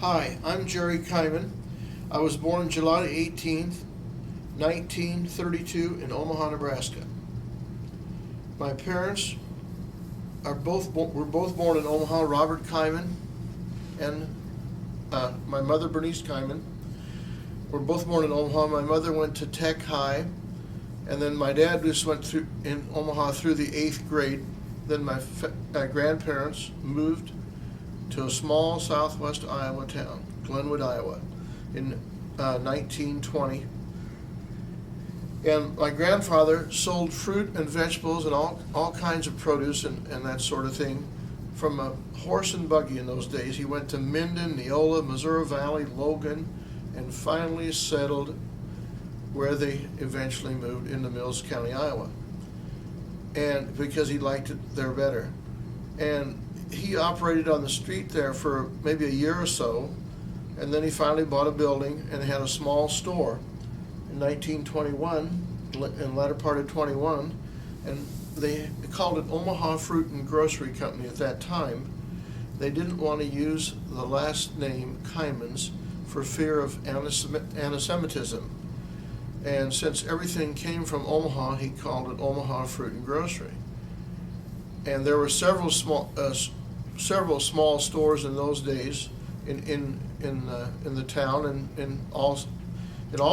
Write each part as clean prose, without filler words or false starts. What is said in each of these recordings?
Hi, I'm Jerry Kaiman. I was born July 18th, 1932 in Omaha, Nebraska. My parents were both born in Omaha, Robert Kaiman and my mother Bernice Kaiman were both born in Omaha. My mother went to Tech High, and then my dad just went through in Omaha through the 8th grade. Then my grandparents moved to a small southwest Iowa town, Glenwood, Iowa, in 1920. And my grandfather sold fruit and vegetables and all kinds of produce and that sort of thing from a horse and buggy in those days. He went to Minden, Neola, Missouri Valley, Logan, and finally settled where they eventually moved into Mills County, Iowa. And because he liked it there better. And he operated on the street there for maybe a year or so, and then he finally bought a building and had a small store in 1921, in the latter part of 21, and they called it Omaha Fruit and Grocery Company at that time. They didn't want to use the last name Kaiman's for fear of anti-Semitism. And since everything came from Omaha, he called it Omaha Fruit and Grocery. And there were several small stores in those days in the town and in all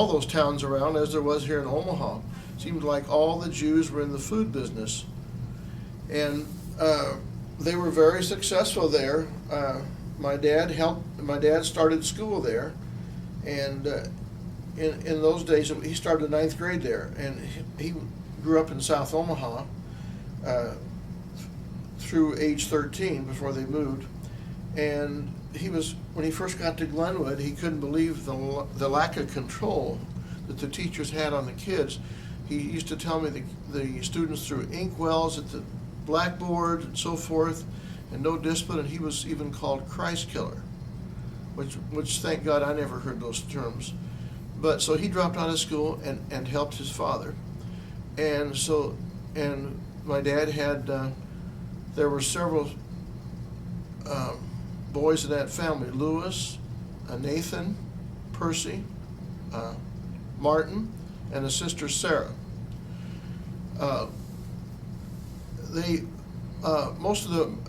those towns around, as there was here in Omaha. It seemed like all the Jews were in the food business, and they were very successful there. My dad started school there, and in those days he started the 9th grade there, and he grew up in South Omaha through age 13 before they moved. And when he first got to Glenwood, he couldn't believe the lack of control that the teachers had on the kids. He used to tell me the students threw ink wells at the blackboard and so forth, and no discipline, and he was even called Christ killer, which thank God I never heard those terms. But so he dropped out of school and helped his father. And my dad had, there were several boys in that family: Lewis, Nathan, Percy, Martin, and a sister, Sarah.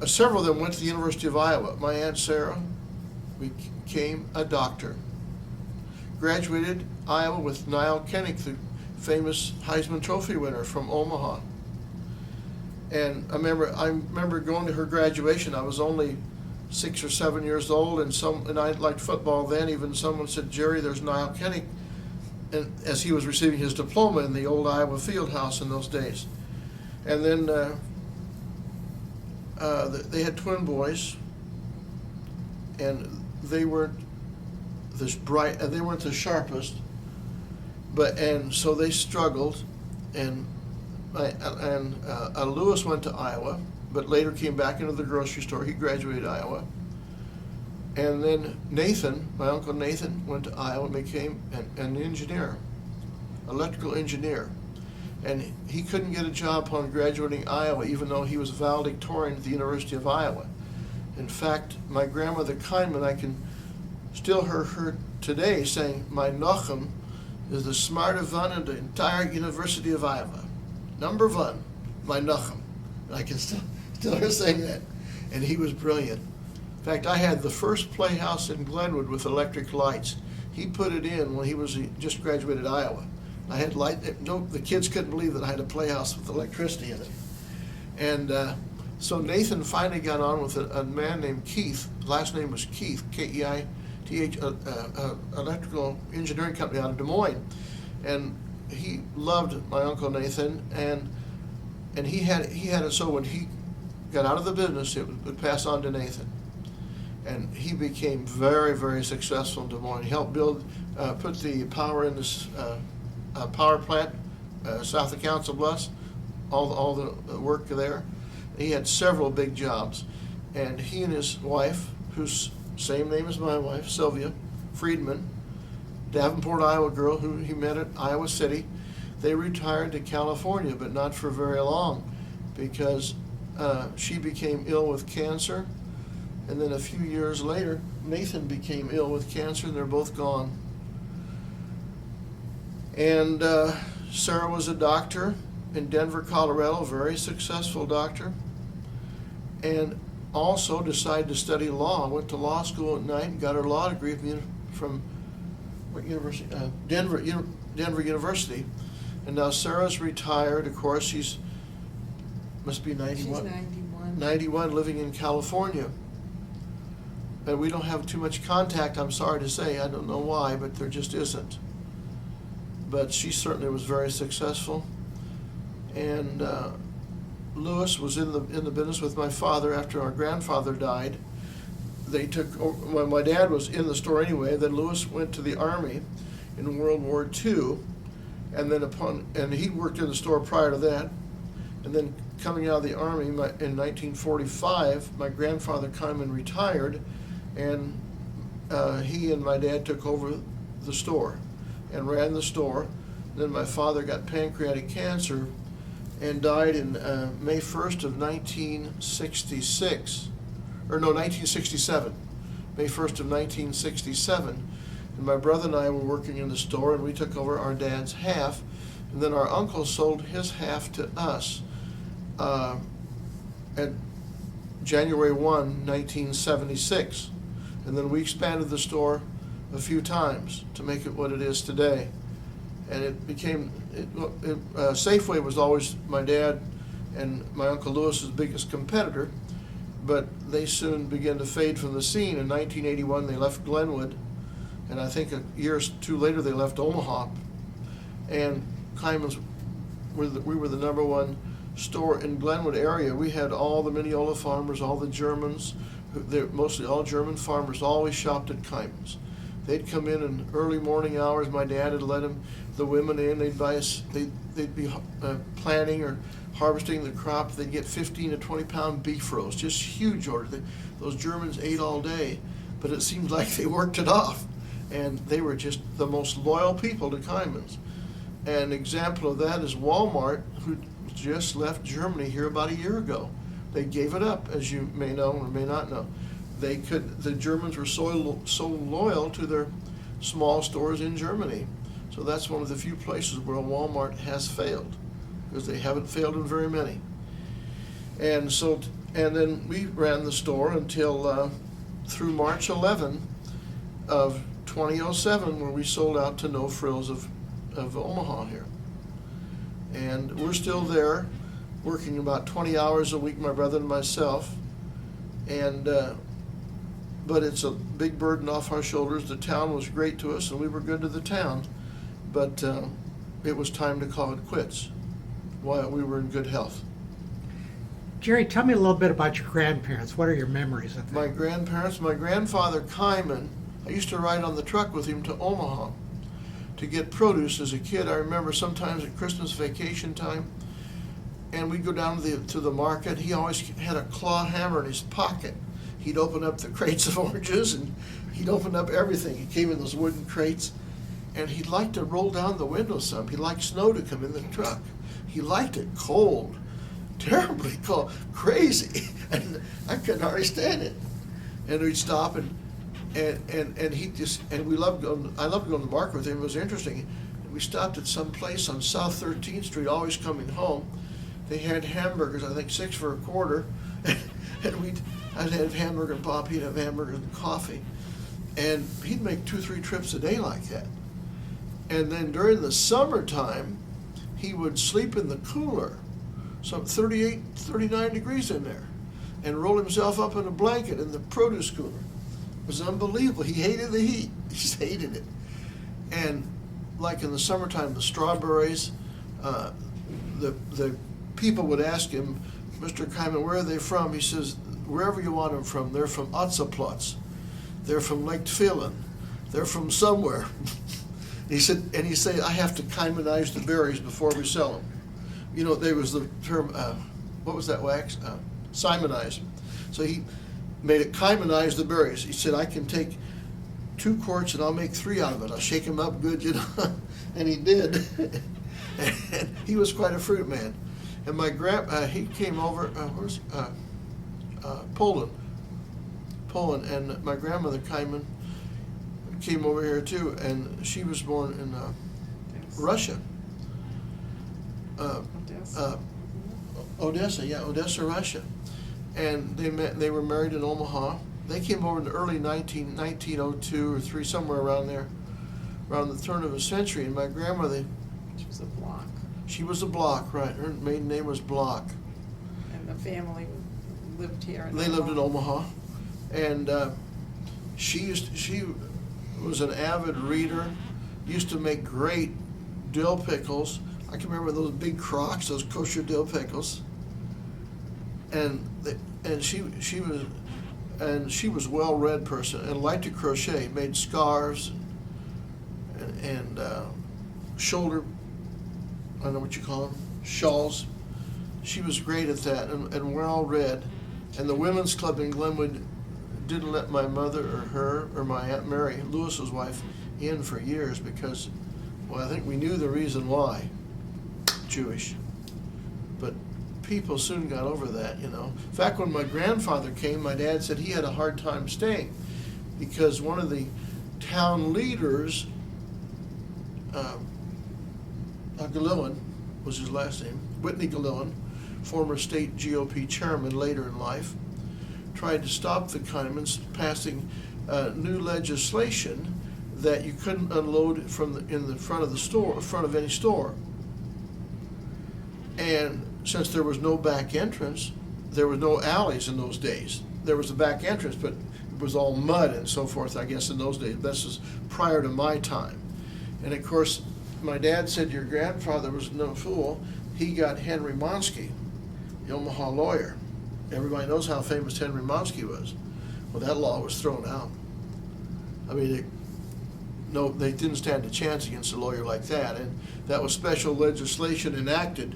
Several of them went to the University of Iowa. My Aunt Sarah became a doctor. Graduated Iowa with Niall Kennick, the famous Heisman Trophy winner from Omaha. And I remember going to her graduation. I was only 6 or 7 years old, and I liked football then. Even someone said, "Jerry, there's Niall Kennick," and as he was receiving his diploma in the old Iowa field house in those days. And then they had twin boys, and they weren't this bright, and they weren't the sharpest, and so they struggled. And Lewis went to Iowa, but later came back into the grocery store. He graduated Iowa. And then Nathan, my uncle Nathan, went to Iowa and became an engineer, electrical engineer. And he couldn't get a job upon graduating Iowa, even though he was valedictorian at the University of Iowa. In fact, my grandmother Kaiman, I can still hear her today saying, "My Nochem is the smartest one in the entire University of Iowa. Number one, my Nochem." I can still hear her saying that. And he was brilliant. In fact, I had the first playhouse in Glenwood with electric lights. He put it in when he just graduated Iowa. I had light. No, the kids couldn't believe that I had a playhouse with electricity in it. And so Nathan finally got on with a man named Keith. Last name was Keith, Keith, electrical engineering company out of Des Moines. And he loved my Uncle Nathan, and he had it so when he got out of the business, it would pass on to Nathan. And he became very, very successful in Des Moines. He helped put the power in this power plant south of Council Bluffs, all the work there. He had several big jobs. And he and his wife, whose same name as my wife, Sylvia Friedman, Davenport, Iowa girl who he met at Iowa City, they retired to California, but not for very long, because she became ill with cancer, and then a few years later, Nathan became ill with cancer, and they're both gone. And Sarah was a doctor in Denver, Colorado, a very successful doctor, and also decided to study law. Went to law school at night and got her law degree from what university? Denver University. And now Sarah's retired. Of course, she's must be 91. She's 91. 91, living in California. And we don't have too much contact, I'm sorry to say. I don't know why, but there just isn't. But she certainly was very successful. And Lewis was in the business with my father after our grandfather died. They took, well, my dad was in the store anyway. Then Lewis went to the Army in World War II, and then and he worked in the store prior to that. And then coming out of the Army in 1945, my grandfather Kaiman retired, and he and my dad took over the store and ran the store. Then my father got pancreatic cancer and died in May 1st of 1966, or no, 1967, May 1st of 1967. And my brother and I were working in the store, and we took over our dad's half, and then our uncle sold his half to us at January 1, 1976. And then we expanded the store a few times to make it what it is today. And it became, Safeway was always my dad and my Uncle Lewis's biggest competitor, but they soon began to fade from the scene. In 1981, they left Glenwood, and I think a year or two later, they left Omaha. And Kaiman's, we were the number one store in Glenwood area. We had all the Mineola farmers, all the Germans, they're mostly all German farmers, always shopped at Kaiman's. They'd come in early morning hours. My dad had let the women in. They'd buy us. They'd be planting or harvesting the crop. They'd get 15 to 20 pound beef roast, just huge orders. Those Germans ate all day, but it seemed like they worked it off, and they were just the most loyal people to Kaiman's. An example of that is Walmart, who just left Germany here about a year ago. They gave it up, as you may know or may not know. The Germans were so loyal to their small stores in Germany. So that's one of the few places where Walmart has failed, because they haven't failed in very many. And then we ran the store until through March 11 of 2007, where we sold out to No Frills of Omaha here. And we're still there, working about 20 hours a week, my brother and myself. And but it's a big burden off our shoulders. The town was great to us, and we were good to the town, but it was time to call it quits while we were in good health. Jerry, tell me a little bit about your grandparents. What are your memories of them? My grandparents, my grandfather Kaiman, I used to ride on the truck with him to Omaha to get produce as a kid. I remember sometimes at Christmas vacation time, and we'd go down to the market. He always had a claw hammer in his pocket. He'd open up the crates of oranges, and he'd open up everything. He came in those wooden crates, and he'd like to roll down the window some. He liked snow to come in the truck. He liked it cold, terribly cold, crazy, and I couldn't hardly stand it. And we'd stop, and he just, and we loved going. I loved going to the market with him. It was interesting. And we stopped at some place on South 13th Street, always coming home. They had hamburgers, I think 6 for $1, and I'd have hamburger and pop, he'd have hamburgers and coffee. And he'd make 2-3 trips a day like that. And then during the summertime, he would sleep in the cooler, some 38, 39 degrees in there, and roll himself up in a blanket in the produce cooler. It was unbelievable. He hated the heat. He just hated it. And like in the summertime, the strawberries, the people would ask him, Mr. Kaiman, where are they from? He says, wherever you want them from. They're from Otzaplatz. They're from Lake Tfilin. They're from somewhere. He said, I have to Kaimanize the berries before we sell them. You know, there was the term, what was that wax? Simonize. So he made it Kaimanize the berries. He said, I can take 2 quarts and I'll make 3 out of it. I'll shake them up good, you know. And he did. And he was quite a fruit man. And my he came over, Poland. Poland, and my grandmother Kaiman came over here too, and she was born in Russia. Odessa, Russia. And they were married in Omaha. They came over in the early 1902 or 3, somewhere around there, around the turn of a century. And my grandmother, She was a Block. she was a Block, right? Her maiden name was Block. And the family lived here. They lived in Omaha, and she was an avid reader. Used to make great dill pickles. I can remember those big crocks, those kosher dill pickles. And she was well-read person and liked to crochet. Made scarves and shoulder, I don't know what you call them, shawls. She was great at that and well-read. And the women's club in Glenwood didn't let my mother or her or my Aunt Mary, Lewis's wife, in for years because, well, I think we knew the reason why. Jewish. But people soon got over that, you know. In fact, when my grandfather came, my dad said he had a hard time staying because one of the town leaders, Galillan was his last name, Whitney Galillan, former state GOP chairman later in life, tried to stop the Kaimans passing new legislation that you couldn't unload in the front of the store, front of any store. And since there was no back entrance, there were no alleys in those days. There was a back entrance, but it was all mud and so forth, I guess, in those days. This is prior to my time. And of course, my dad said your grandfather was no fool. He got Henry Monsky, the Omaha lawyer. Everybody knows how famous Henry Monsky was. Well, that law was thrown out. I mean, they didn't stand a chance against a lawyer like that. And that was special legislation enacted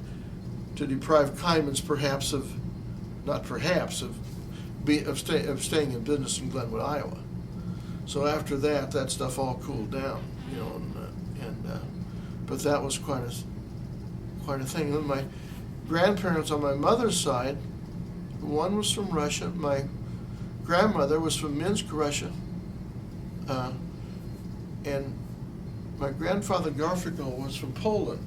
to deprive Kaimans perhaps of, not perhaps, of staying in business in Glenwood, Iowa. So after that, that stuff all cooled down, you know, but that was quite a thing. And my grandparents on my mother's side, one was from Russia. My grandmother was from Minsk, Russia, and my grandfather Garfinkel was from Poland.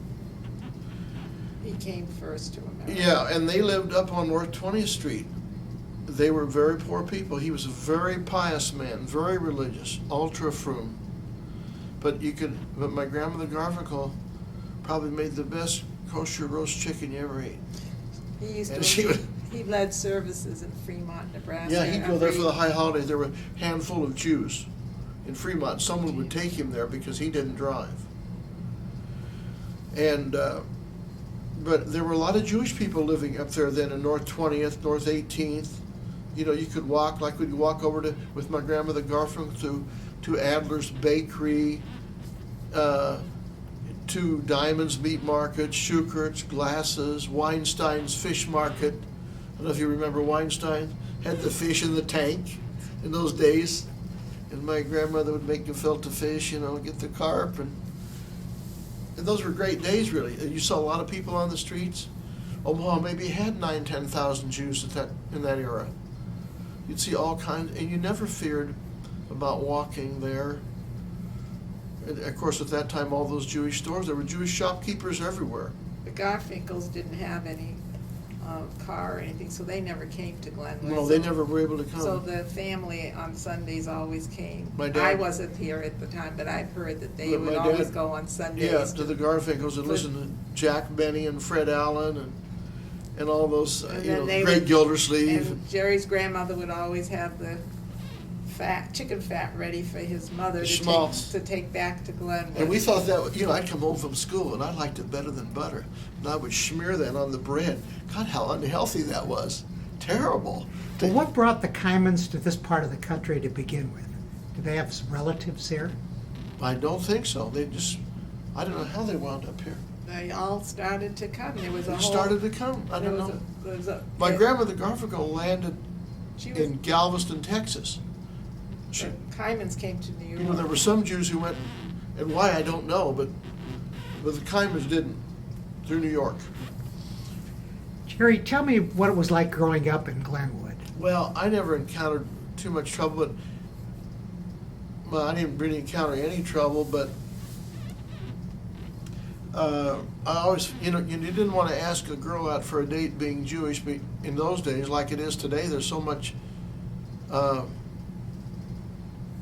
He came first to America. Yeah, and they lived up on North 20th Street. They were very poor people. He was a very pious man, very religious, ultra frum. But my grandmother Garfinkel probably made the best kosher roast chicken you ever ate. He led services in Fremont, Nebraska. Yeah, he'd go there for the high holidays. There were a handful of Jews in Fremont. Someone would take him there because he didn't drive. And but there were a lot of Jewish people living up there then in North 20th, North 18th. You know, you could walk, like we'd walk over with my grandmother Garfinkel to Adler's Bakery, to Diamond's Meat Market, Schukert's Glasses, Weinstein's Fish Market. I don't know if you remember Weinstein, had the fish in the tank in those days. And my grandmother would make gefilte fish, you know, get the carp. And those were great days, really. You saw a lot of people on the streets. Omaha maybe had 9,000 to 10,000 Jews in that era. You'd see all kinds, and you never feared about walking there. And of course, at that time, all those Jewish stores, there were Jewish shopkeepers everywhere. The Garfinkels didn't have any car or anything, so they never came to Glenwood. No, they never were able to come. So the family on Sundays always came. My dad- I wasn't here at the time, but I've heard that they But would my always dad- go on Sundays. Yeah, to the Garfinkels and listen to Jack Benny and Fred Allen and all those, And you then know, they Greg would- Gildersleeve. And Jerry's grandmother would always have the chicken fat ready for his mother Schmaltz. to take back to Glenwood. And we thought that, you know, I'd come home from school and I liked it better than butter. And I would smear that on the bread. God, how unhealthy that was. Terrible. Well, what brought the Kaimans to this part of the country to begin with? Did they have some relatives here? I don't think so. They just, I don't know how they wound up here. They all started to come. There was a They whole. started to come. I don't know. My grandmother Garfinkel landed She was, in Galveston, Texas. the Kaimans came to New York. You know, there were some Jews who went, and why I don't know, but the Kaimans didn't, through New York. Jerry, tell me what it was like growing up in Glenwood. Well, I never encountered too much trouble, but, well, I didn't really encounter any trouble, but I always, you didn't want to ask a girl out for a date being Jewish, but in those days, like it is today, there's so much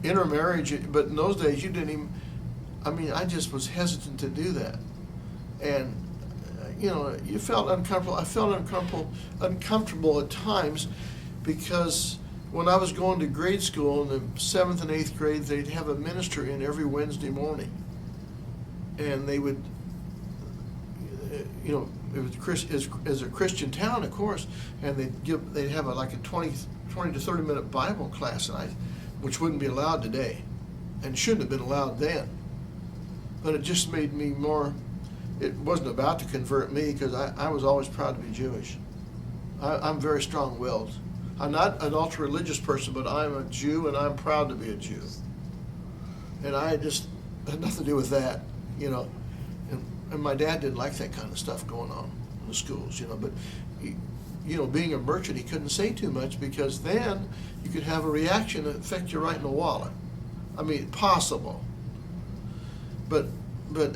intermarriage, but in those days, you didn't even, I just was hesitant to do that. And, you felt uncomfortable. I felt uncomfortable at times because when I was going to grade school in the 7th and 8th grade, they'd have a minister in every Wednesday morning. And they would, it was as a Christian town, of course, and they'd have like a 20 to 30 minute Bible class, which wouldn't be allowed today and shouldn't have been allowed then. But it just made me more, it wasn't about to convert me because I was always proud to be Jewish. I'm very strong-willed. I'm not an ultra-religious person, but I'm a Jew and I'm proud to be a Jew. And I just had nothing to do with that, And my dad didn't like that kind of stuff going on in the schools, but being a merchant, he couldn't say too much because then you could have a reaction that affect you right in the wallet. Possible. But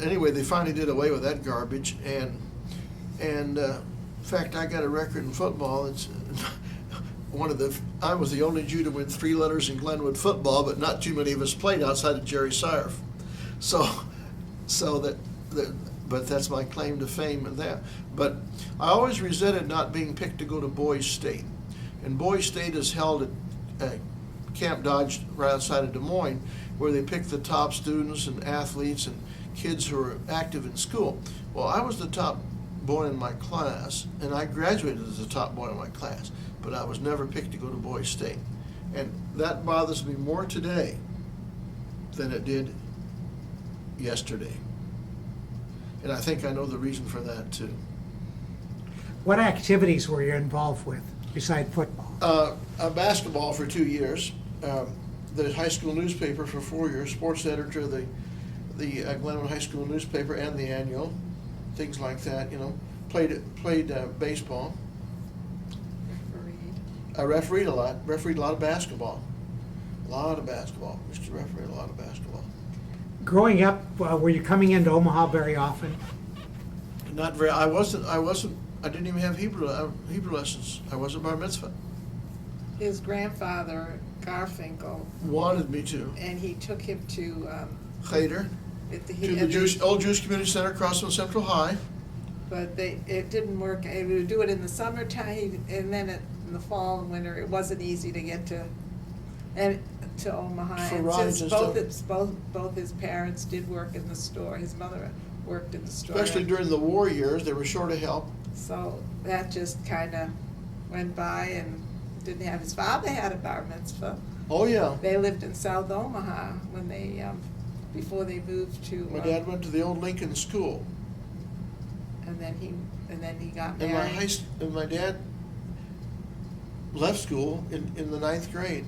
anyway, they finally did away with that garbage, and in fact, I got a record in football. It's I was the only Jew to win 3 letters in Glenwood football, but not too many of us played outside of Jerry Seierf. But that's my claim to fame in that. But I always resented not being picked to go to Boys State. And Boys State is held at Camp Dodge right outside of Des Moines, where they pick the top students and athletes and kids who are active in school. Well, I was the top boy in my class, and I graduated as the top boy in my class, but I was never picked to go to Boys State. And that bothers me more today than it did yesterday. And I think I know the reason for that, too. What activities were you involved with besides football? Basketball for 2 years, the high school newspaper for 4 years, sports editor of the Glenwood High School newspaper and the annual, things like that, Played baseball. I refereed a lot of basketball. Used to referee a lot of basketball. Growing up, were you coming into Omaha very often? Not very. I didn't even have Hebrew lessons. I wasn't bar mitzvah. His grandfather, Garfinkel, Wanted me to. and he took him to Cheder, at to the old Jewish Community Center across from Central High. But it didn't work. They would do it in the summertime, and then in the fall and winter, it wasn't easy to get to Omaha. For And rides since and both his parents did work in the store, his mother worked in the store. Especially during the war years, they were short of help. So that just kind of went by and didn't have. His father had a bar mitzvah. Oh, yeah. They lived in South Omaha when they before they moved to. My dad went to the old Lincoln School. And then he got And married. my dad left school in the 9th grade.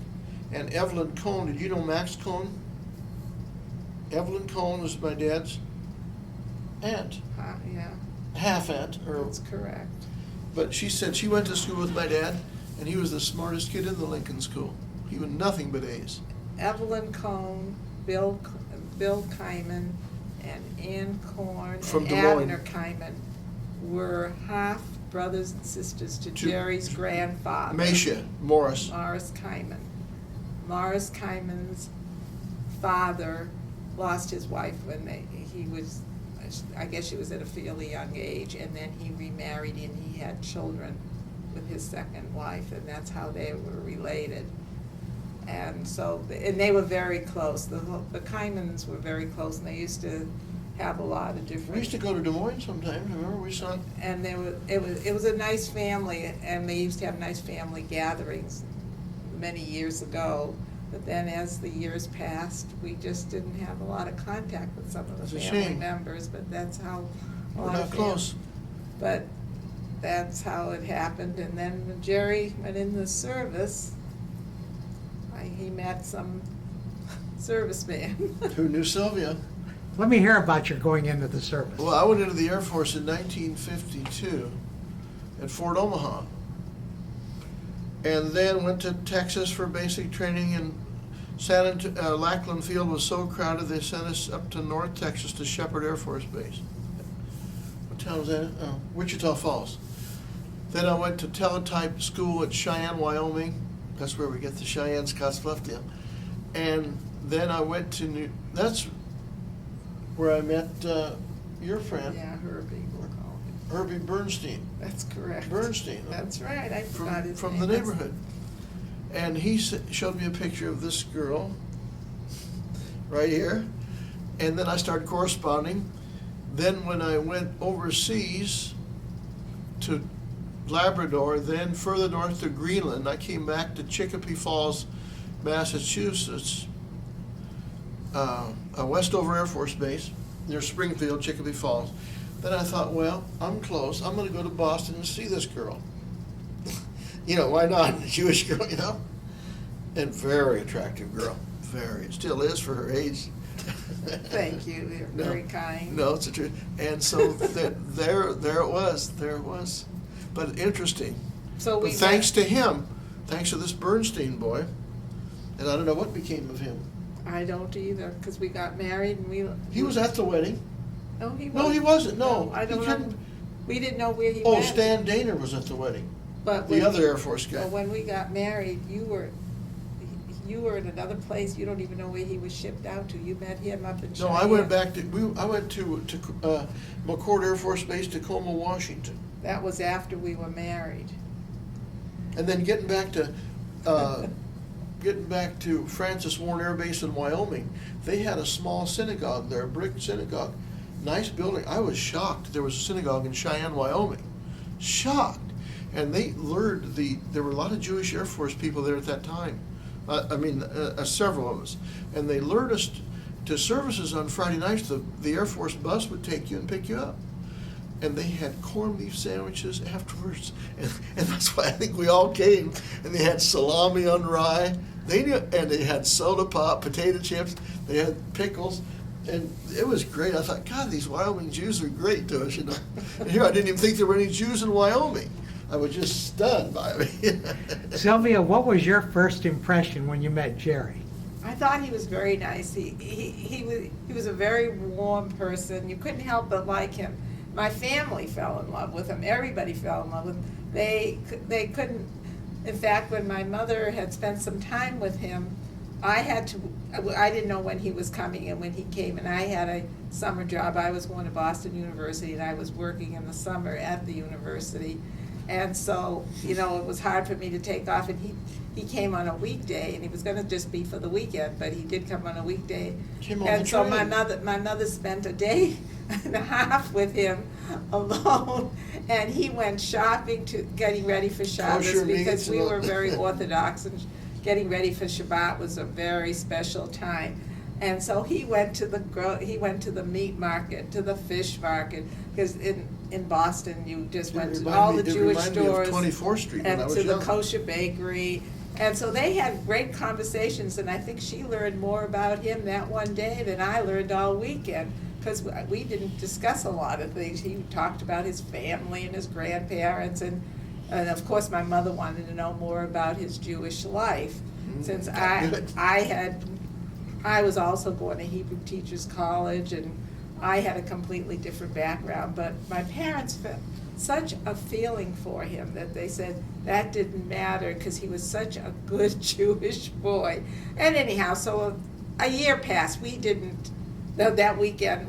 And Evelyn Cohn, did you know Max Cohn? Evelyn Cohn was my dad's aunt, Yeah, half aunt, that's correct. but she said she went to school with my dad, and he was the smartest kid in the Lincoln School. He was nothing but A's. Evelyn Cohn, Bill Kaiman, and Ann Korn From and Des Moines. Abner Kaiman were half brothers and sisters to Jerry's grandfather. Mesha Morris. Morris Kaiman. Morris Kaiman's father lost his wife when he was, I guess she was at a fairly young age, and then he remarried and he had children with his second wife, and that's how they were related. And so, and they were very close. The Kaimans were very close, and they used to have a lot of different. We used to go to Des Moines sometimes. Remember, we saw. And it was a nice family, and they used to have nice family gatherings many years ago. But then, as the years passed, we just didn't have a lot of contact with some of the It's a family shame. members. But that's how. We're not close. But that's how it happened. And then when Jerry went in the service, he met some serviceman. Who knew Sylvia? Let me hear about your going into the service. Well, I went into the Air Force in 1952 at Fort Omaha. and then went to Texas for basic training, and Lackland Field was so crowded they sent us up to North Texas to Shepherd Air Force Base. What town was that? Oh, Wichita Falls. Then I went to teletype school at Cheyenne, Wyoming. That's where we get the Cheyenne Scottsbluff. And then I went to that's where I met your friend. Yeah, Herbie, we'll call him. Herbie Bernstein. That's correct. Bernstein. That's right, I forgot his name. From the neighborhood. And he showed me a picture of this girl right here. And then I started corresponding. Then when I went overseas to Labrador, then further north to Greenland, I came back to Chicopee Falls, Massachusetts, Westover Air Force Base, near Springfield, Chicopee Falls. Then I thought, well, I'm close. I'm going to go to Boston and see this girl. Why not? A Jewish girl, And very attractive girl. Very. It still is for her age. Thank you, you're very kind. No, it's the truth. And so there it was. There it was. But interesting. So But thanks to him, thanks to this Bernstein boy, and I don't know what became of him. I don't either, because we got married and He was at the wedding. No, he wasn't. No, he wasn't. No, I don't he know. couldn't. We didn't know where he Oh, went. Stan Daner was at the wedding. But The other Air Force guy. Well, when we got married, you were in another place. You don't even know where he was shipped out to. You met him up in No, Cheyenne. I went back to, I went to McCord Air Force Base, Tacoma, Washington. That was after we were married. And then getting back to Francis Warren Air Base in Wyoming, they had a small synagogue there, a brick synagogue. Nice building. I was shocked. There was a synagogue in Cheyenne, Wyoming. Shocked. And they lured there were a lot of Jewish Air Force people there at that time. Several of us. And they lured us to services on Friday nights. The Air Force bus would take you and pick you up. And they had corned beef sandwiches afterwards. And that's why I think we all came. And they had salami on rye. And they had soda pop, potato chips. They had pickles. And it was great. I thought, God, these Wyoming Jews are great to us, And here I didn't even think there were any Jews in Wyoming. I was just stunned by it. Sylvia, what was your first impression when you met Jerry? I thought he was very nice. He was a very warm person. You couldn't help but like him. My family fell in love with him. Everybody fell in love with him. They couldn't. In fact, when my mother had spent some time with him, I didn't know when he was coming, and when he came, and I had a summer job. I was going to Boston University, and I was working in the summer at the university. And so, it was hard for me to take off, and he came on a weekday, and he was gonna just be for the weekend, but he did come on a weekday. And so my mother spent a day and a half with him alone, and he went shopping getting ready for Shabbos, because we were very Orthodox, and getting ready for Shabbat was a very special time. And so he went to the meat market, to the fish market, because in Boston you just went to all the Jewish stores, 24th Street when I and was to the young. kosher bakery. And so they had great conversations, and I think she learned more about him that one day than I learned all weekend, because we didn't discuss a lot of things. He talked about his family and his grandparents, and of course my mother wanted to know more about his Jewish life, since I was also going to Hebrew Teachers College, and I had a completely different background, but my parents felt such a feeling for him that they said that didn't matter because he was such a good Jewish boy. And anyhow, so a year passed. We didn't, that weekend,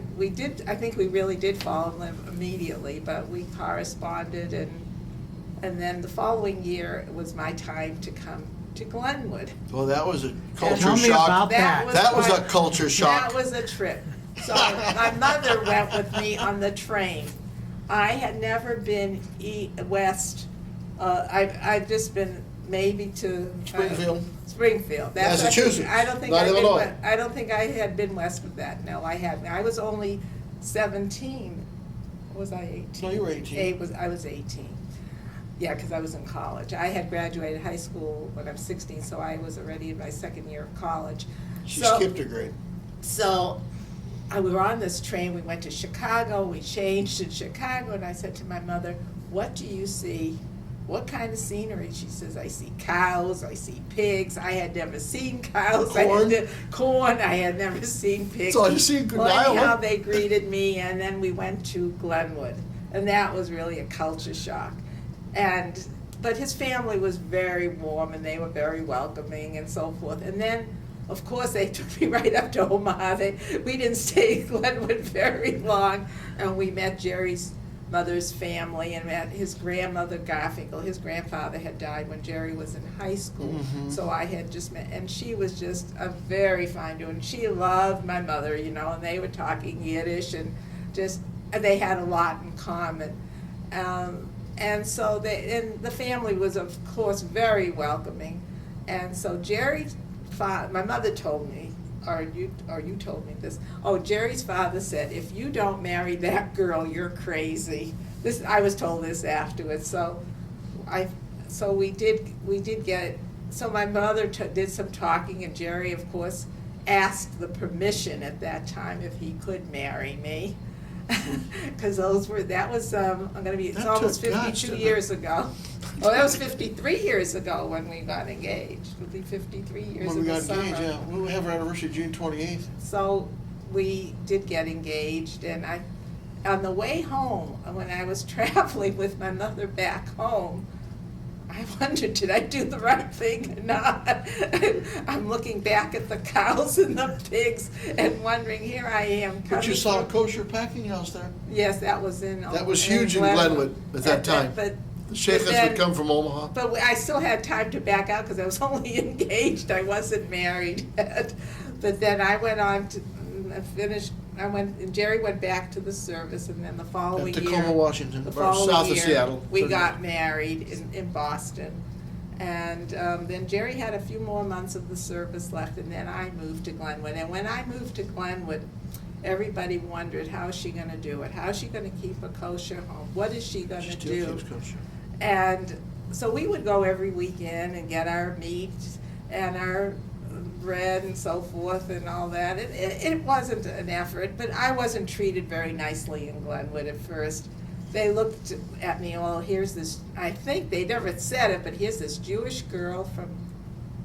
I think we really did fall in love immediately, but we corresponded, and then the following year it was my time to come to Glenwood. Well, that was a culture Tell me shock. about that. That was a culture shock. That was a trip. So my mother went with me on the train. I had never been west. I've just been maybe to Springfield. Springfield. Massachusetts. I don't think Not Illinois. I don't think I had been west of that. No, I hadn't. I was only 17. Was I 18? No, you were 18. I was 18. Yeah, because I was in college. I had graduated high school when I was 16, so I was already in my second year of college. She skipped a grade. So we were on this train. We went to Chicago. We changed in Chicago, and I said to my mother, "What do you see what kind of scenery? She says, I see cows, I see pigs. I had never seen cows. Corn? Corn, I had never seen pigs. That's all you see in Well, anyhow, Iowa. they greeted me, and then we went to Glenwood, and that was really a culture shock. But his family was very warm, and they were very welcoming and so forth. And then, of course, they took me right up to Omaha. We didn't stay in Glenwood very long, and we met Jerry's mother's family and met his grandmother Garfinkel. His grandfather had died when Jerry was in high school, so I had just met, and she was just a very fine woman. She loved my mother, you know, and they were talking Yiddish, and they had a lot in common. And so the family was, of course, very welcoming. And so Jerry's father, my mother told me, or you told me this. Oh, Jerry's father said, if you don't marry that girl, you're crazy. I was told this afterwards. So we did get. So my mother did some talking, and Jerry, of course, asked the permission at that time if he could marry me. Because it's almost 52 years ago. Oh, that was 53 years ago when we got engaged. It'll be 53 years When we in the got engaged, summer. yeah. We'll have our anniversary June 28th. So we did get engaged, and on the way home, when I was traveling with my mother back home, I wondered, did I do the right thing or not? I'm looking back at the cows and the pigs and wondering, here I am. But you coming saw a from- kosher packing house there. Yes, that was in. That was huge in Glenwood at that time. But The Sheikhs then- would come from Omaha. But I still had time to back out because I was only engaged. I wasn't married yet. But then I went on to finish. And Jerry went back to the service, and then the following At year, Tacoma, Washington, the or following south of year, Seattle. we got married in Boston. And then Jerry had a few more months of the service left, and then I moved to Glenwood. And when I moved to Glenwood, everybody wondered, how is she going to do it? How is she going to keep a kosher home? What is she going She to still do? keeps kosher. And so we would go every weekend and get our meat and our bread and so forth and all that. It wasn't an effort, but I wasn't treated very nicely in Glenwood at first. They looked at me, well, here's this, I think they never said it, but here's this Jewish girl from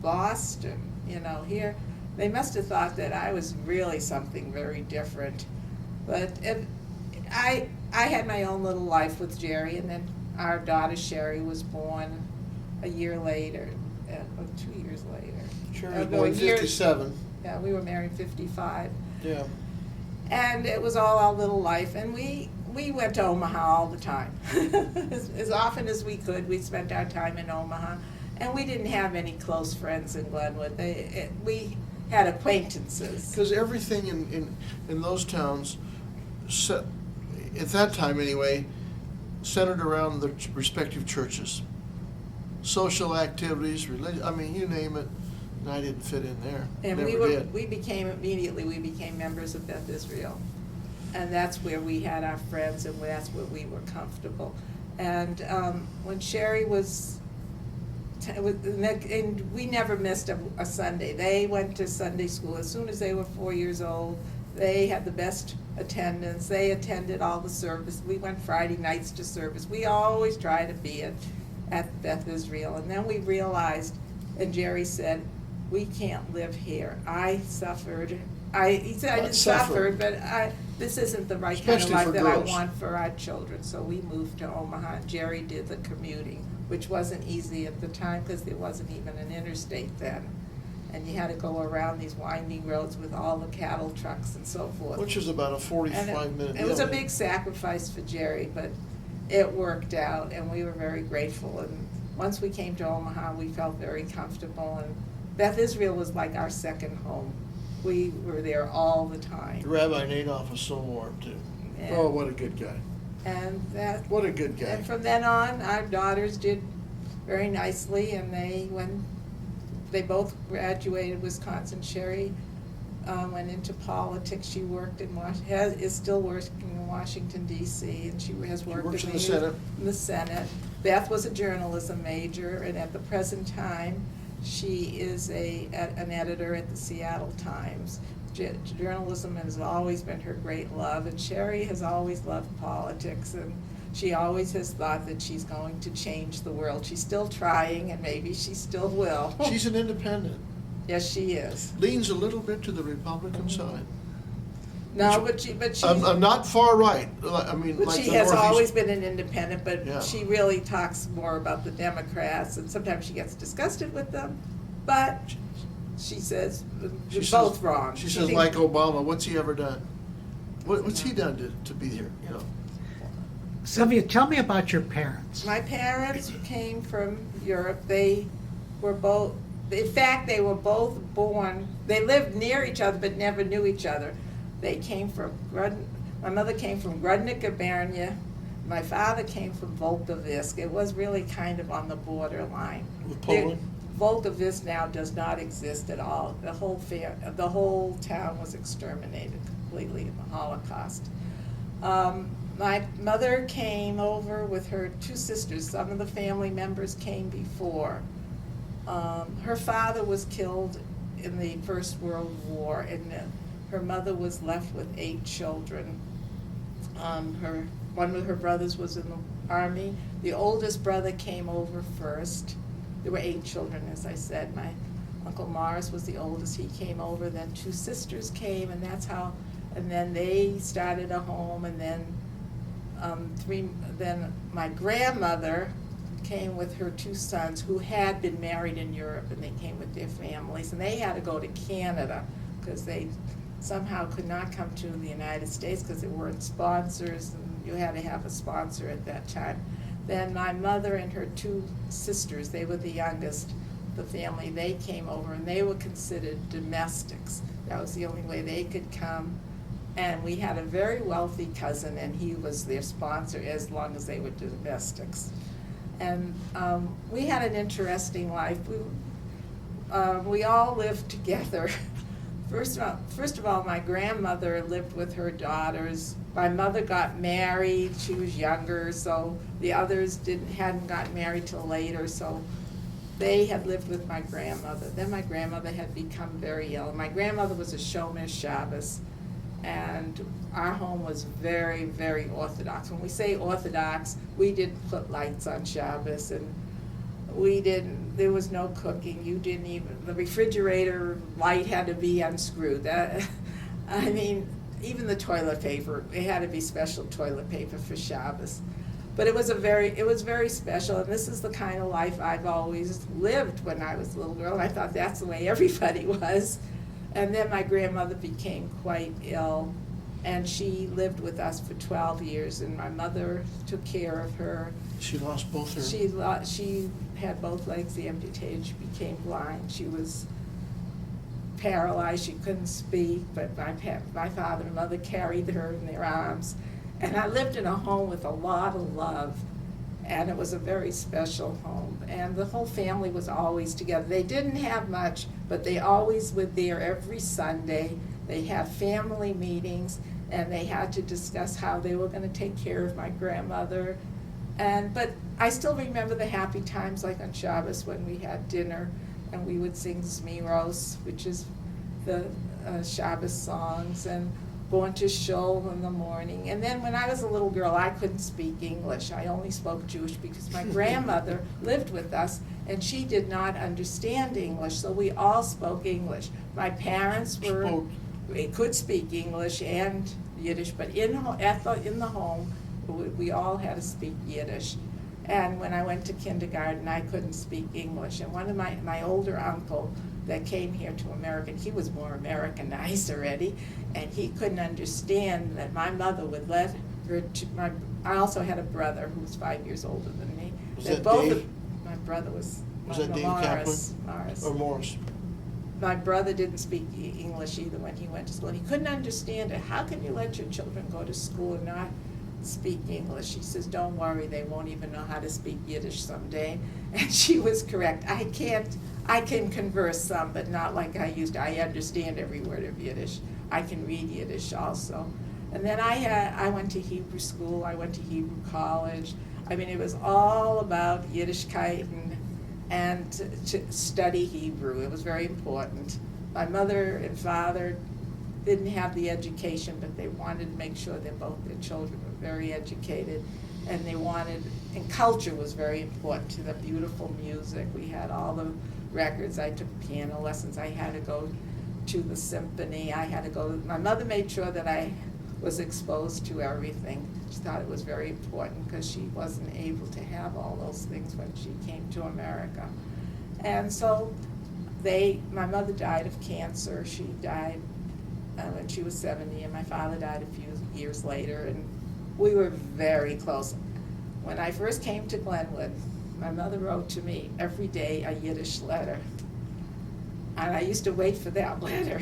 Boston, you know, here. They must have thought that I was really something very different. But I had my own little life with Jerry, and then our daughter Sherry was born a year later, 2 years later. Sherry was No, born a year- 57. Yeah, we were married 55. Yeah. And it was all our little life, and we went to Omaha all the time. As often as we could, we spent our time in Omaha. And we didn't have any close friends in Glenwood. We had acquaintances. Because everything in those towns, at that time anyway, centered around the respective churches. Social activities, religion, I mean, you name it, and I didn't fit in there. And Never did. we became members of Beth Israel. And that's where we had our friends, and that's where we were comfortable. And when Sherry and we never missed a Sunday. They went to Sunday school as soon as they were 4 years old. They had the best attendance. They attended all the service. We went Friday nights to service. We always try to be at Beth Israel. And then we realized, and Jerry said, we can't live here. I suffered. He said I didn't suffer, but this isn't the right kind of Especially life for that girls. I want for our children. So we moved to Omaha, and Jerry did the commuting, which wasn't easy at the time because there wasn't even an interstate then. And you had to go around these winding roads with all the cattle trucks and so forth. Which is about a 45-minute deal. It was a big sacrifice for Jerry, but it worked out, and we were very grateful. And once we came to Omaha, we felt very comfortable, and Beth Israel was like our second home. We were there all the time. Rabbi Nadoff was so warm, too. And- Oh, what a good guy. And that. What a good guy. And from then on, our daughters did very nicely, and they both graduated Wisconsin. Sherry went into politics. She worked is still working in Washington D.C. and she has worked works in in the Senate. In the Senate. Beth was a journalism major, and at the present time, she is an editor at the Seattle Times. Journalism has always been her great love, and Sherry has always loved politics, and She always has thought that she's going to change the world. She's still trying, and maybe she still will. She's an independent. Yes, she is. Leans a little bit to the Republican side. No, but she's. I'm not far right. I mean, But like she the has Northeast- always been an independent, but Yeah. she really talks more about the Democrats, and sometimes she gets disgusted with them. But she says She they're says- both wrong. She says, thinks- like Obama, what's he ever done? What's he done to be here, you know? Sylvia, tell me about your parents. My parents came from Europe. They were both, in fact, they were both born, they lived near each other but never knew each other. They came from, my mother came from Grudnik, Gubernia. My father came from Volkovisk. It was really kind of on the borderline. With Poland? Volkovisk now does not exist at all. The whole town was exterminated completely in the Holocaust. My mother came over with her two sisters. Some of the family members came before. Her father was killed in the First World War, and her mother was left with 8 children. One of her brothers was in the army. The oldest brother came over first. There were 8 children, as I said. My Uncle Morris was the oldest. He came over. Then 2 sisters came, and that's how. And then they started a home, and then then my grandmother came with her 2 sons who had been married in Europe, and they came with their families, and they had to go to Canada because they somehow could not come to the United States because there weren't sponsors, and you had to have a sponsor at that time. Then my mother and her 2 sisters, they were the youngest, the family, they came over, and they were considered domestics. That was the only way they could come. And we had a very wealthy cousin, and he was their sponsor as long as they were domestics. And we had an interesting life. We all lived together. First of all, my grandmother lived with her daughters. My mother got married. She was younger, so the others hadn't gotten married till later. So they had lived with my grandmother. Then my grandmother had become very ill. My grandmother was a Shomer Shabbos. And our home was very, very Orthodox. When we say Orthodox, we didn't put lights on Shabbos, and there was no cooking. The refrigerator light had to be unscrewed. Even the toilet paper, it had to be special toilet paper for Shabbos. But it was very special, and this is the kind of life I've always lived when I was a little girl, and I thought that's the way everybody was. And then my grandmother became quite ill, and she lived with us for 12 years, and my mother took care of her. She lost both her. She had both legs amputated. She became blind. She was paralyzed. She couldn't speak, but my father and mother carried her in their arms. And I lived in a home with a lot of love, and it was a very special home. And the whole family was always together. They didn't have much, but they always were there every Sunday. They had family meetings, and they had to discuss how they were going to take care of my grandmother. But I still remember the happy times, like on Shabbos when we had dinner, and we would sing Zmiros, which is the Shabbos songs, and going to shul in the morning. And then when I was a little girl, I couldn't speak English. I only spoke Jewish because my grandmother lived with us, and she did not understand English, so we all spoke English. My parents could speak English and Yiddish, but in the home, we all had to speak Yiddish. And when I went to kindergarten, I couldn't speak English. And one of my older uncle that came here to America, he was more Americanized already, and he couldn't understand that my mother would let her. I also had a brother who was 5 years older than me. Was that Dave? My brother was that Dave Morris. Or Morris? My brother didn't speak English either when he went to school. He couldn't understand it. How can you let your children go to school and not speak English? He says, don't worry, they won't even know how to speak Yiddish someday. And she was correct. I can converse some, but not like I used to. I understand every word of Yiddish. I can read Yiddish also. And then I went to Hebrew school. I went to Hebrew college. It was all about Yiddishkeit and to study Hebrew. It was very important. My mother and father didn't have the education, but they wanted to make sure that both their children were very educated. and they wanted, and culture was very important to them, beautiful music. We had all the records. I took piano lessons. I had to go to the symphony. I had to go, my mother made sure that I was exposed to everything. She thought it was very important because she wasn't able to have all those things when she came to America. And so my mother died of cancer. She died when she was 70, and my father died a few years later, and we were very close. When I first came to Glenwood, my mother wrote to me every day a Yiddish letter, and I used to wait for that letter.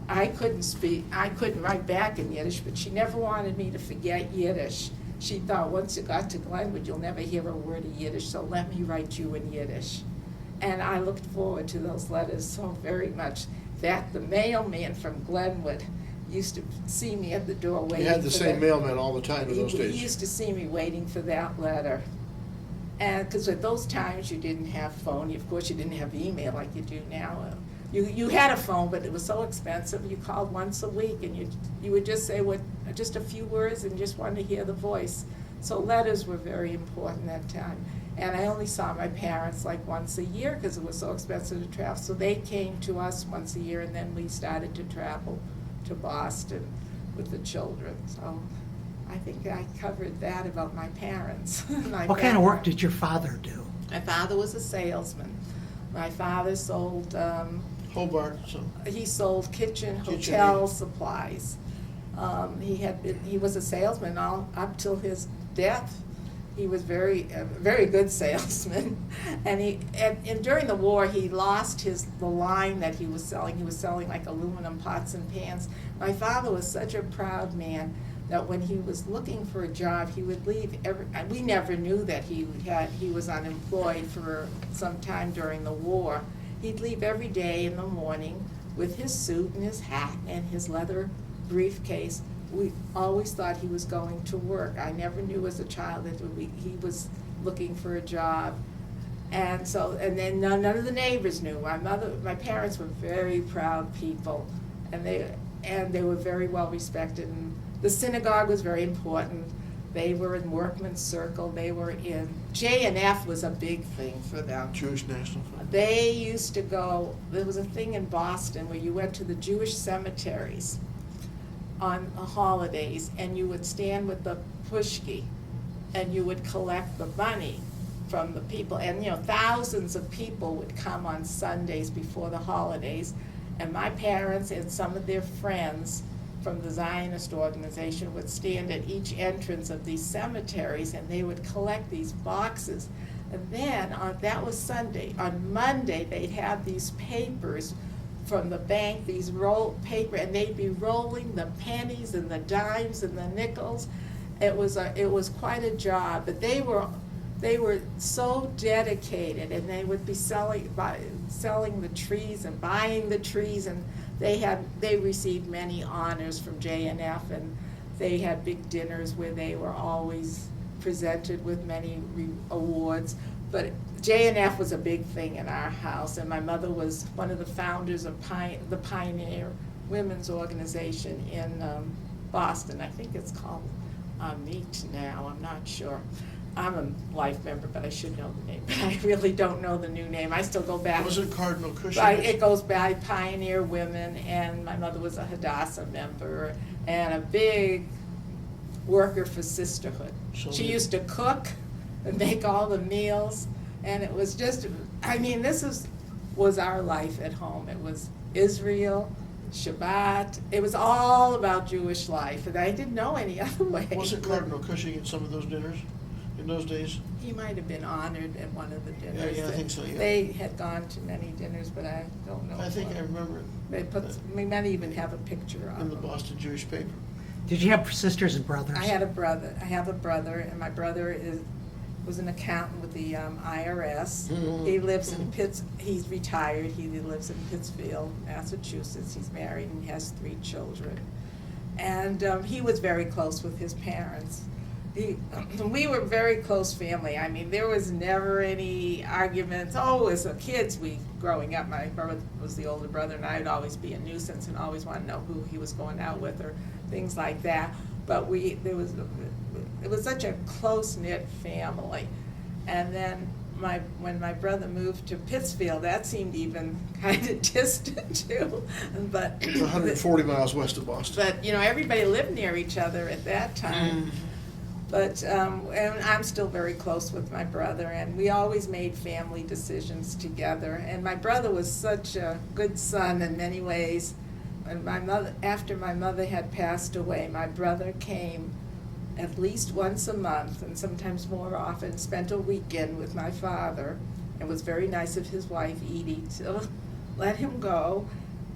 I couldn't write back in Yiddish, but she never wanted me to forget Yiddish. She thought, once you got to Glenwood, you'll never hear a word of Yiddish, so let me write you in Yiddish. And I looked forward to those letters so very much that the mailman from Glenwood used to see me at the door waiting. You had the same mailman all the time in those days. He used to see me waiting for that letter. And because at those times you didn't have phone, of course you didn't have email like you do now. You had a phone, but it was so expensive. You called once a week, and you would just say just a few words and just wanted to hear the voice. So letters were very important that time. And I only saw my parents like once a year because it was so expensive to travel. So they came to us once a year, and then we started to travel to Boston with the children. So I think I covered that about my parents. What kind of work did your father do? My father was a salesman. My father sold Hobart, so. he sold hotel supplies. He was a salesman all up till his death. He was a very good salesman, and during the war he lost the line that he was selling. He was selling like aluminum pots and pans. My father was such a proud man that when he was looking for a job, he would leave we never knew that he was unemployed for some time during the war. He'd leave every day in the morning with his suit and his hat and his leather briefcase. We always thought he was going to work. I never knew as a child that he was looking for a job. And then none of the neighbors knew. My parents were very proud people, and they were very well respected. And the synagogue was very important. They were in Workman's Circle. They were in J&F was a big thing for them. Jewish National Fund. They used to go. There was a thing in Boston where you went to the Jewish cemeteries on holidays, and you would stand with the pushki, and you would collect the money from the people. And thousands of people would come on Sundays before the holidays, and my parents and some of their friends from the Zionist organization would stand at each entrance of these cemeteries, and they would collect these boxes. And then that was Sunday. On Monday they'd have these papers from the bank, these rolled paper, and they'd be rolling the pennies and the dimes and the nickels. It was quite a job, but they were so dedicated, and they would be selling the trees and buying the trees, and they received many honors from J&F, and they had big dinners where they were always presented with many awards. But J&F was a big thing in our house, and my mother was one of the founders of the Pioneer Women's Organization in Boston. I think it's called MEET now, I'm not sure. I'm a life member, but I should know the name. But I really don't know the new name. I still go back. Was it Cardinal Cushing? It goes by Pioneer Women, and my mother was a Hadassah member and a big worker for sisterhood. She used to cook and make all the meals, and it was just, this was our life at home. It was Israel, Shabbat. It was all about Jewish life, and I didn't know any other way. Wasn't Cardinal Cushing at some of those dinners in those days? He might have been honored at one of the dinners. Yeah, I think so, yeah. They had gone to many dinners, but I don't know. I think I remember We might even have a picture of in the them. Boston Jewish paper. Did you have sisters and brothers? I have a brother, and my brother was an accountant with the IRS. Mm-hmm. He lives in he's retired. He lives in Pittsfield, Massachusetts. He's married and has 3 children. And he was very close with his parents. We were a very close family. There was never any arguments. As a kids, growing up, my brother was the older brother, and I'd always be a nuisance and always want to know who he was going out with or things like that. But we it was such a close-knit family. And then when my brother moved to Pittsfield, that seemed even kind of distant too, but. It's 140 miles west of Boston. But, you know, everybody lived near each other at that time. But, and I'm still very close with my brother, and we always made family decisions together. And my brother was such a good son in many ways. And after my mother had passed away, my brother came at least once a month, and sometimes more often, spent a weekend with my father. It was very nice of his wife, Edie, to let him go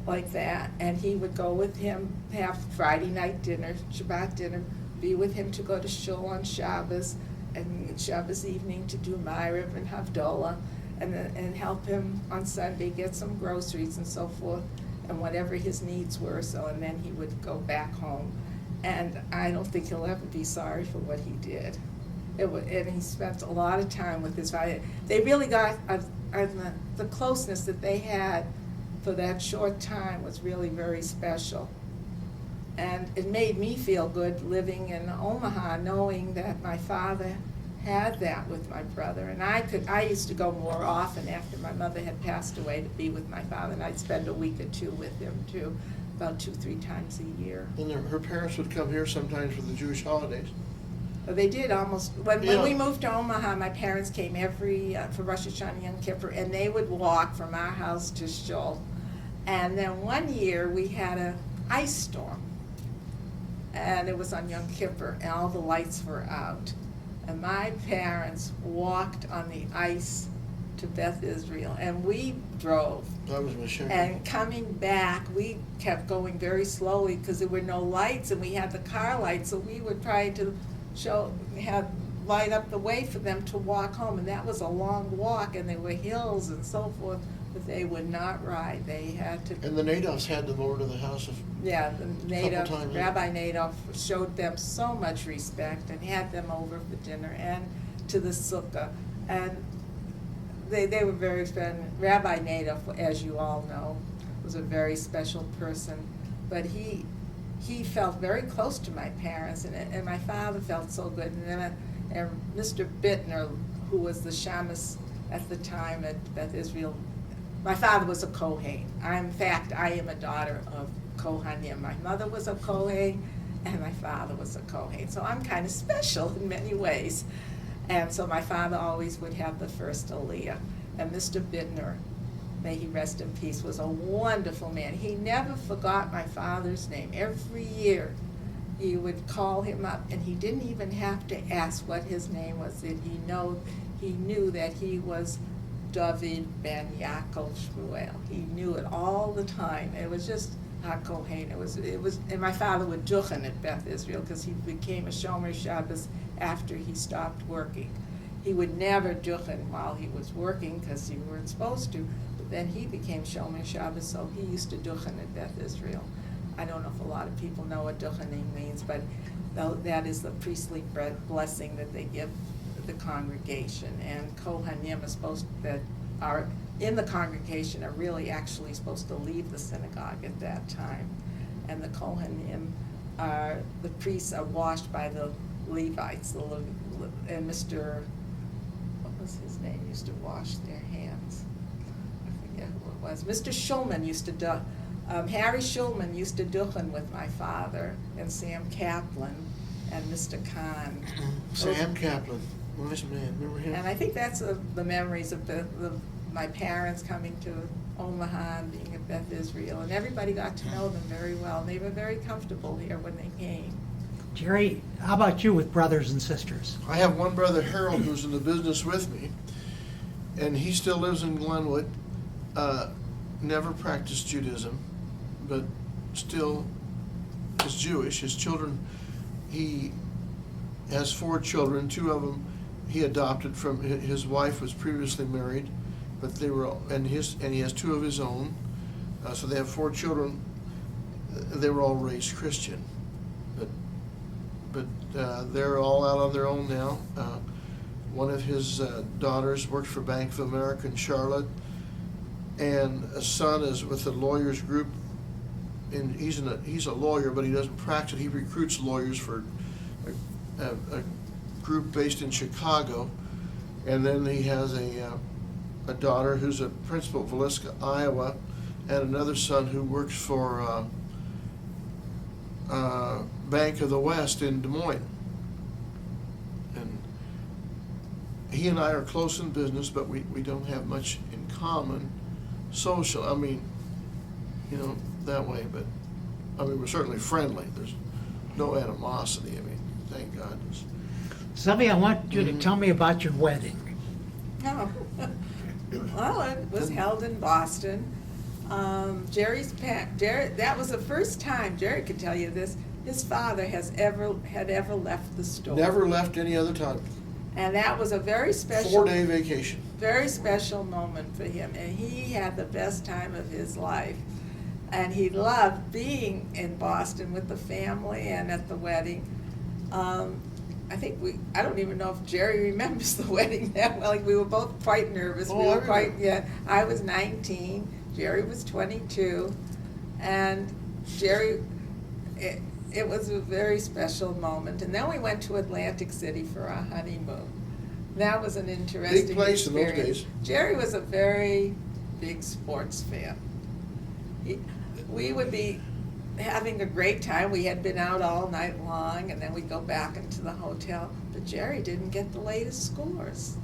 like that. And he would go with him, have Friday night dinner, Shabbat dinner, be with him to go to shul on Shabbos, and Shabbos evening to do Ma'ariv and Havdalah, and help him on Sunday get some groceries and so forth, and whatever his needs were. So, and then he would go back home. And I don't think he'll ever be sorry for what he did. And he spent a lot of time with his father. They really got, the closeness that they had for that short time was really very special. And it made me feel good living in Omaha, knowing that my father had that with my brother. And I used to go more often after my mother had passed away to be with my father, and I'd spend a week or two with him too, about 2-3 times a year. And her parents would come here sometimes for the Jewish holidays. They did almost, when Yeah. we moved to Omaha, my parents came for Rosh Hashanah, Yom Kippur, and they would walk from our house to shul. And then one year, we had an ice storm. And it was on Yom Kippur, and all the lights were out. And my parents walked on the ice to Beth Israel, and we drove. That was Michelle. And coming back, we kept going very slowly because there were no lights, and we had the car lights, so we would try to light up the way for them to walk home. And that was a long walk, and there were hills and so forth, but they would not ride. They had to. And the Nadovs had them over to the house of. Yeah, the times, Rabbi Nadov showed them so much respect and had them over for dinner and to the sukkah. And they were very special. Rabbi Nadov, as you all know, was a very special person. But he felt very close to my parents, and my father felt so good. And Mr. Bittner, who was the shamus at the time at Beth Israel, my father was a Kohen. In fact, I am a daughter of Kohanim. My mother was a Kohen, and my father was a Kohen. So I'm kind of special in many ways. And so my father always would have the first aliyah. And Mr. Bittner, may he rest in peace, was a wonderful man. He never forgot my father's name. Every year he would call him up, and he didn't even have to ask what his name was. He knew that he was David ben Yaakov Shmuel. He knew it all the time. It was just HaKohen. It was, and my father would duchen at Beth Israel because he became a Shomer Shabbos after he stopped working. He would never duchen while he was working because he weren't supposed to, but then he became Shomer Shabbos, so he used to duchen at Beth Israel. I don't know if a lot of people know what duchening means, but that is the priestly blessing that they give the congregation. And Kohanim that are in the congregation are really actually supposed to leave the synagogue at that time. And the Kohanim the priests are washed by the Levites, and Mr. what was his name, used to wash their hands. I forget who it was. Mr. Schulman used to Harry Schulman used to duchen with my father, and Sam Kaplan and Mr. Kahn. Sam Kaplan, nice man, remember him? And I think that's the memories of my parents coming to Omaha and being at Beth Israel, and everybody got to know them very well. They were very comfortable here when they came. Jerry, how about you with brothers and sisters? I have one brother, Harold, who's in the business with me, and he still lives in Glenwood. Never practiced Judaism, but still is Jewish. His children, he has 4 children. 2 of them he adopted from his wife was previously married, but they were and he has 2 of his own. So they have 4 children. They were all raised Christian, but they're all out on their own now. One of his daughters works for Bank of America in Charlotte, and a son is with a lawyers group. And he's a lawyer, but he doesn't practice. He recruits lawyers for a group based in Chicago, and then he has a daughter who's a principal at Villisca, Iowa, and another son who works for Bank of the West in Des Moines. And he and I are close in business, but we don't have much in common social. I mean, you know, that way, but I mean, we're certainly friendly. There's no animosity. I mean, thank God. Sylvia, I want you to tell me about your wedding. Oh, well, it was held in Boston. Jerry, that was the first time, Jerry could tell you this, his father had ever left the store. Never left any other time. And that was a very special. 4-day vacation. Very special moment for him, and he had the best time of his life. And he loved being in Boston with the family and at the wedding. I don't even know if Jerry remembers the wedding that well. Like, we were both quite nervous. I was 19, Jerry was 22, and Jerry, it was a very special moment. And then we went to Atlantic City for our honeymoon. That was an interesting Big place experience. in those days. Jerry was a very big sports fan. We would be having a great time. We had been out all night long, and then we'd go back into the hotel. But Jerry didn't get the latest scores.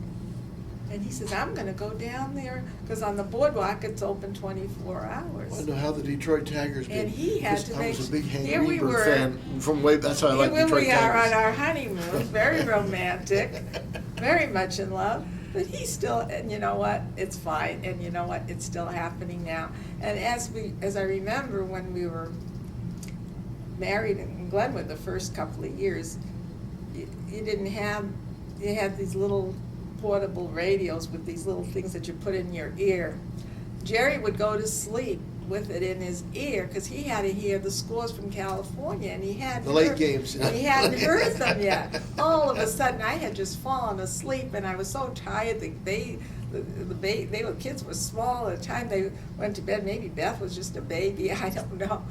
And he says, I'm going to go down there, because on the boardwalk it's open 24 hours. I know how the Detroit Tigers did. And he had to I make. was a big Hank Here we Reber were. fan from way. That's how I like Here Detroit we are on Tigers. our honeymoon, very romantic, very much in love. But he's still, and you know what? It's fine. And you know what? It's still happening now. And as I remember when we were married in Glenwood the first couple of years, you had these little portable radios with these little things that you put in your ear. Jerry would go to sleep with it in his ear because he had to hear the scores from California, and he hadn't The late heard, games. and he hadn't heard them yet. All of a sudden, I had just fallen asleep, and I was so tired. The kids were small at the time they went to bed. Maybe Beth was just a baby. I don't know.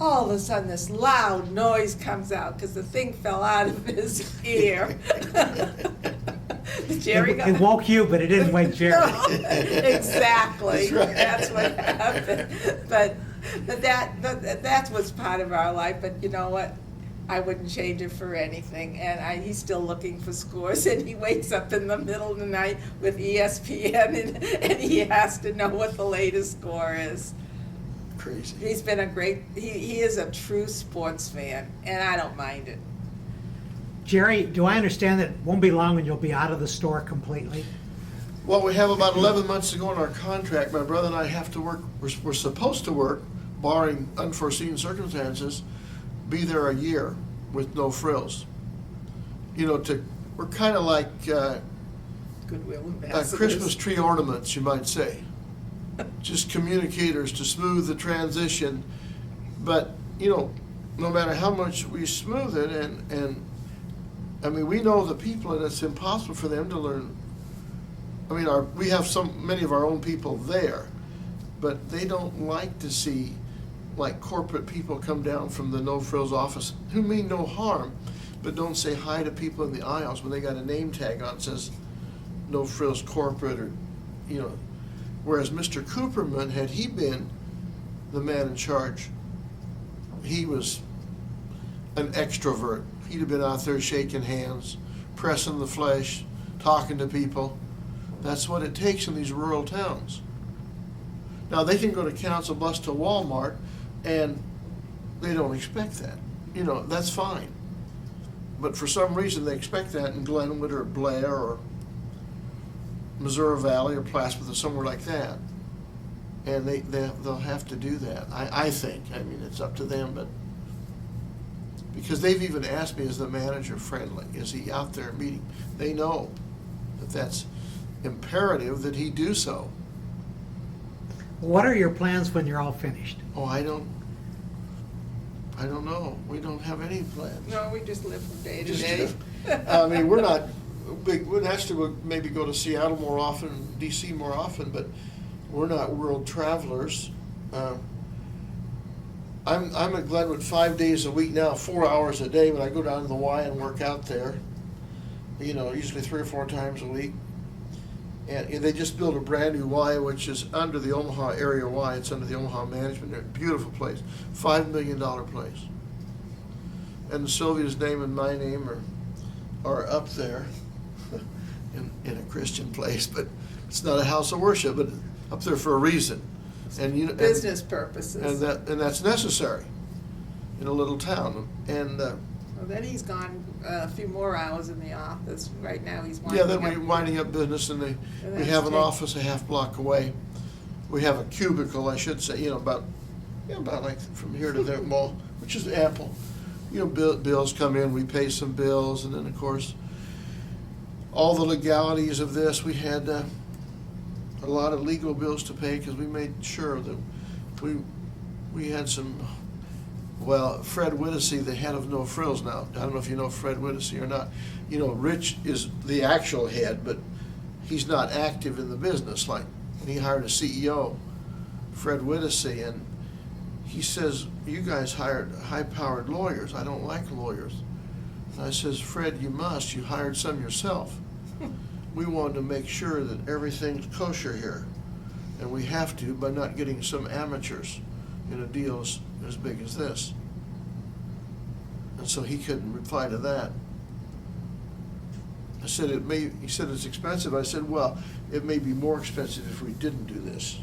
All of a sudden, this loud noise comes out because the thing fell out of his ear. Jerry got. It woke you, but it didn't wake Jerry. No, exactly. That's right. That's what happened. But that was part of our life. But you know what? I wouldn't change it for anything. And he's still looking for scores, and he wakes up in the middle of the night with ESPN, and he has to know what the latest score is. Crazy. He's been he is a true sports fan, and I don't mind it. Jerry, do I understand that it won't be long when you'll be out of the store completely? Well, we have about 11 months to go in our contract. My brother and I have to work. We're supposed to work, barring unforeseen circumstances, be there a year with no frills. You know, we're kind of like Goodwill ambassadors. Christmas tree ornaments, you might say. Just communicators to smooth the transition. But, you know, no matter how much we smooth it, and I mean, we know the people, and it's impossible for them to learn. I mean, we have many of our own people there, but they don't like to see like corporate people come down from the No Frills office who mean no harm, but don't say hi to people in the aisles when they got a name tag on that says No Frills Corporate, or, you know. Whereas Mr. Cooperman, had he been the man in charge, he was an extrovert. He'd have been out there shaking hands, pressing the flesh, talking to people. That's what it takes in these rural towns. Now, they can go to Council Bluffs to Walmart, and they don't expect that. You know, that's fine. But for some reason, they expect that in Glenwood or Blair or Missouri Valley or Plattsmouth or somewhere like that. And they'll have to do that, I think. I mean, it's up to them, but because they've even asked me, is the manager friendly? Is he out there meeting? They know that that's imperative that he do so. What are your plans when you're all finished? Oh, I don't know. We don't have any plans. No, we just live from day to Just- day. I mean, we're not big. We'd have to maybe go to Seattle more often, DC more often, but we're not world travelers. I'm at Glenwood 5 days a week now, 4 hours a day, when I go down to the Y and work out there. You know, usually 3 or 4 times a week. And they just built a brand new Y, which is under the Omaha Area Y. It's under the Omaha Management Area. Beautiful place, $5 million place. And Sylvia's name and my name are up there in a Christian place, but it's not a house of worship, but up there for a reason. And you know, Business purposes. and that's necessary in a little town. And Well, then he's gone a few more hours in the office. Right now, he's winding yeah, up. then we're winding up business, and we that's have an great. office a half block away. We have a cubicle, I should say, you know, about like from here to there, mall, which is ample. You know, bills come in, we pay some bills, and then of course, all the legalities of this. We had a lot of legal bills to pay because we made sure that we had some. Well, Fred Whittacy, the head of No Frills now. I don't know if you know Fred Whittacy or not. You know, Rich is the actual head, but he's not active in the business. Like, and he hired a CEO, Fred Whittacy, and he says, "You guys hired high-powered lawyers. I don't like lawyers." And I says, "Fred, you must. You hired some yourself. We wanted to make sure that everything's kosher here, and we have to by not getting some amateurs in a deal as big as this." And so he couldn't reply to that. I said, he said, "It's expensive." I said, "Well, it may be more expensive if we didn't do this."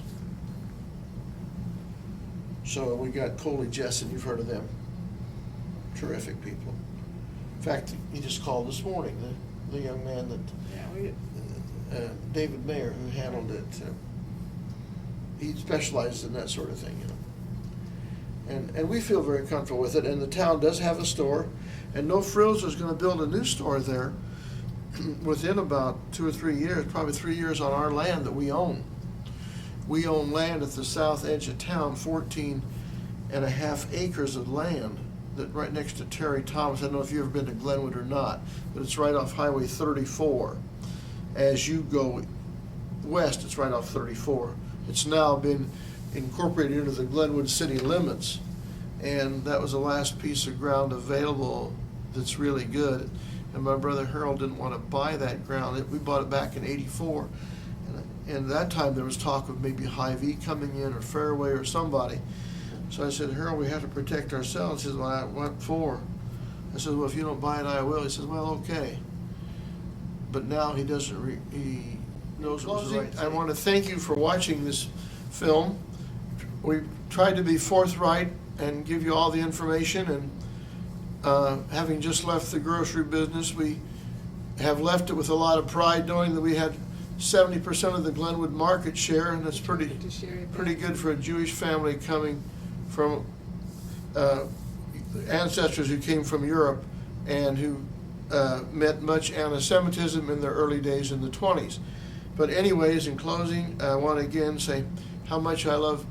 So we got Coley Jessen, you've heard of them. Terrific people. In fact, he just called this morning, the young man that, David Mayer, who handled it. He specializes in that sort of thing, you know. And we feel very comfortable with it, and the town does have a store, and No Frills is gonna build a new store there within about 2 or 3 years, probably 3 years, on our land that we own. We own land at the south edge of town, 14.5 acres of land, that right next to Terry Thomas. I don't know if you've ever been to Glenwood or not, but it's right off Highway 34. As you go west, it's right off 34. It's now been incorporated into the Glenwood city limits, and that was the last piece of ground available that's really good. And my brother Harold didn't want to buy that ground. We bought it back in '84, and at that time there was talk of maybe Hy-Vee coming in, or Fairway, or somebody. So I said, "Harold, we have to protect ourselves." He says, "Well, what for?" I said, "Well, if you don't buy it, I will." He says, "Well, okay." But now he doesn't, he knows what was right. I want to thank you for watching this film. We tried to be forthright and give you all the information, and having just left the grocery business, we have left it with a lot of pride, knowing that we had 70% of the Glenwood market share, and that's pretty good for a Jewish family coming from ancestors who came from Europe and who met much anti-Semitism in their early days in the 20s. But anyways, in closing, I want to again say how much I love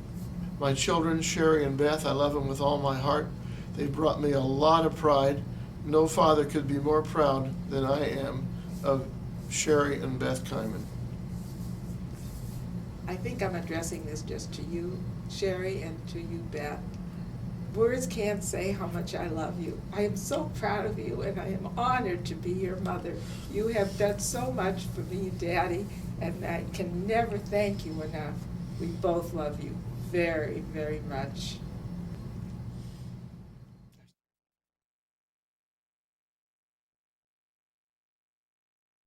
my children, Sherry and Beth. I love them with all my heart. They've brought me a lot of pride. No father could be more proud than I am of Sherry and Beth Kaiman. I think I'm addressing this just to you, Sherry, and to you, Beth. Words can't say how much I love you. I am so proud of you, and I am honored to be your mother. You have done so much for me, Daddy, and I can never thank you enough. We both love you very, very much.